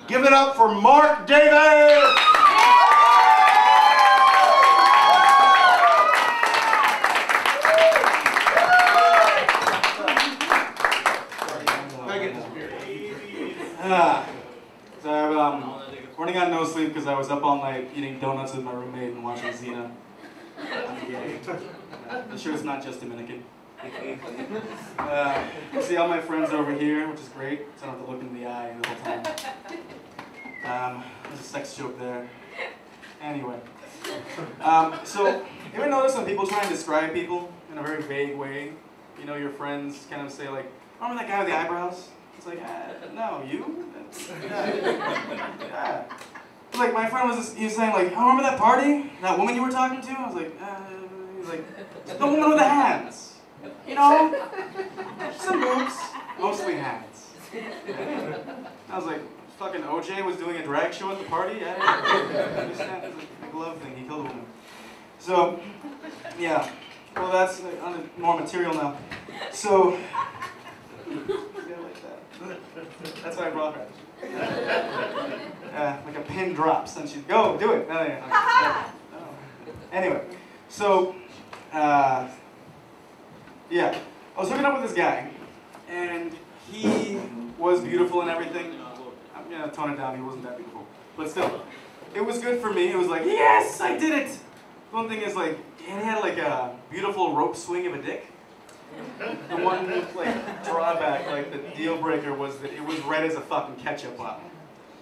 Give it up for Mark Davis! So I'm running on no sleep because I was up all night eating donuts with my roommate and watching Xena. I'm gay. I'm sure it's not just Dominican. You see all my friends over here, which is great, so I don't have to look in the eye the whole time. There's a sex joke there. Anyway. So, you ever notice when people try and describe people in a very vague way? You know, your friends kind of say like, remember that guy with the eyebrows? It's like, no, you? Yeah. Like, my friend was just, he was saying like, oh, remember that party? That woman you were talking to? I was like, he's like, the woman with the hands. You know? Some boobs, mostly hands. I was like, fucking OJ was doing a drag show at the party? I didn't understand. It was a glove thing, he killed a woman. So, yeah. Well, that's on a more material now. So, that's why I brought her. Like a pin drops and she's, go, do it. Anyway, so, yeah. I was hooking up with this guy, and he was beautiful and everything. I'm gonna tone it down, he wasn't that beautiful. But still, it was good for me. It was like, yes, I did it! One thing is like, he had like a beautiful rope swing of a dick. The one like drawback, like the deal breaker was that it was red as a fucking ketchup bottle.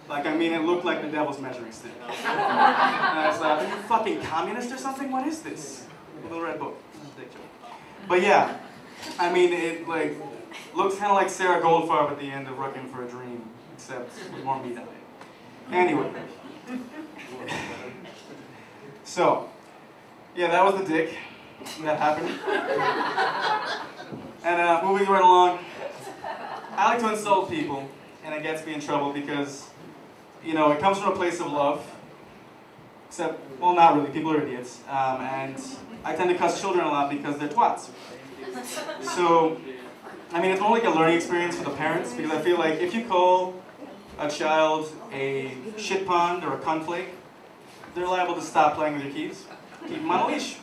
Like, I mean, it looked like the devil's measuring stick. And I was like, are you fucking communist or something? What is this? A little red book. But yeah, I mean, it like looks kind of like Sarah Goldfarb at the end of Requiem for a Dream, except with more meat on it. Anyway. So, yeah, that was the dick. That happened. And moving right along, I like to insult people, and it gets me in trouble because, you know, it comes from a place of love. Except, well, not really. People are idiots. And I tend to cuss children a lot because they're twats. So, I mean, it's more like a learning experience for the parents because I feel like if you call a child a shit pond or a cunt they're liable to stop playing with your keys. Keep them on a leash.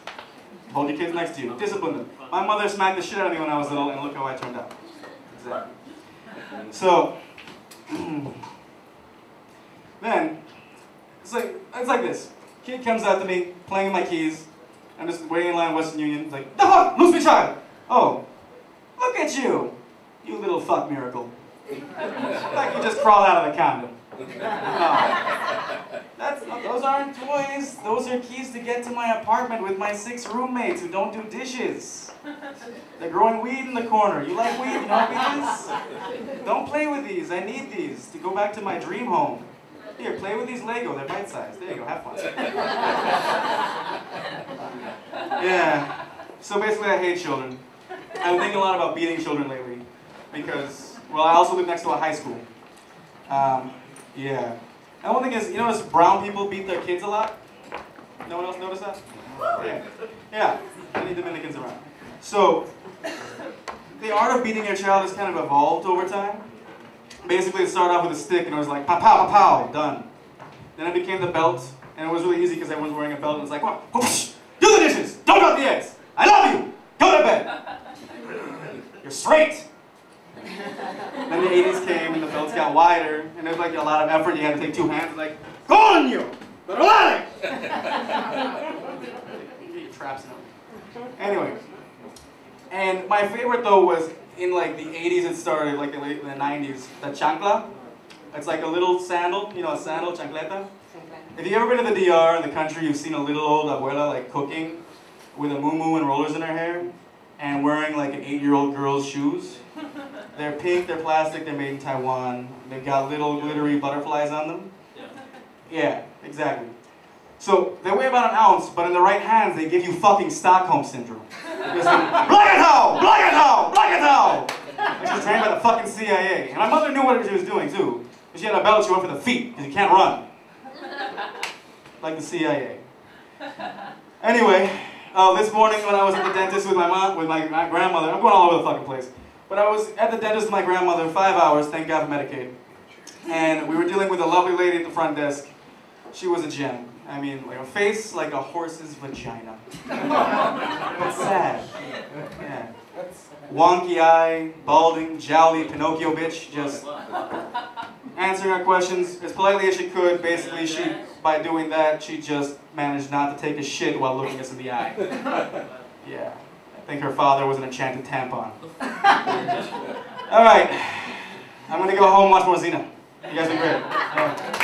Hold your kids next to you. Discipline them. My mother smacked the shit out of me when I was little, and look how I turned out. Exactly. So, then, it's like this. Kid comes out to me, playing with my keys. I'm just waiting in line at Western Union. He's like, the fuck? Lose me child! Oh, look at you! You little fuck miracle. Like you just crawled out of the condom. Those aren't toys. Those are keys to get to my apartment with my 6 roommates who don't do dishes. They're growing weed in the corner. You like weed? You know what weed is? Don't play with these. I need these to go back to my dream home. Here, play with these Lego. They're bite-sized. There you go. Have fun. Yeah. So basically, I hate children. I've been thinking a lot about beating children lately because, well, I also live next to a high school. Yeah. And one thing is, you notice brown people beat their kids a lot? No one else notice that? Yeah. Yeah. Any Dominicans around. So, the art of beating your child has kind of evolved over time. Basically, it started off with a stick and it was like, pow, pow, pow, pow, done. Then it became the belt, and it was really easy because everyone's wearing a belt and it's like, what? Whoosh, do the dishes! Don't drop the eggs! I love you! Go to bed! You're straight! Then the 80s came and the belts got wider, and there's like a lot of effort. You had to take 2 hands, like, coño! Pero vale! Get traps in them. Anyway. And my favorite though was in like the 80s it started, like in the 90s, the chancla. It's like a little sandal, you know, a sandal, chancleta. If you've ever been to the DR in the country, you've seen a little old abuela like cooking with a muumuu and rollers in her hair and wearing like an 8-year-old girl's shoes. They're pink, they're plastic, they're made in Taiwan. They've got little glittery butterflies on them. Yeah, exactly. So they weigh about 1 ounce, but in the right hands they give you fucking Stockholm Syndrome. Like, Black it how! Black it how! Black it how! Like she was trained by the fucking CIA. And my mother knew what she was doing too. If she had a belt, she went for the feet, because you can't run. Like the CIA. Anyway, this morning when I was at the dentist with my grandmother, I'm going all over the fucking place. But I was at the dentist with my grandmother 5 hours, thank God for Medicaid. And we were dealing with a lovely lady at the front desk. She was a gem. I mean, like a face like a horse's vagina. But sad. Yeah. Wonky eye, balding, jowly, Pinocchio bitch, just answering our questions as politely as she could. Basically, by doing that, she just managed not to take a shit while looking us in the eye. Yeah. I think her father was an enchanted tampon. Alright. I'm gonna go home and watch more Xena. You guys are great.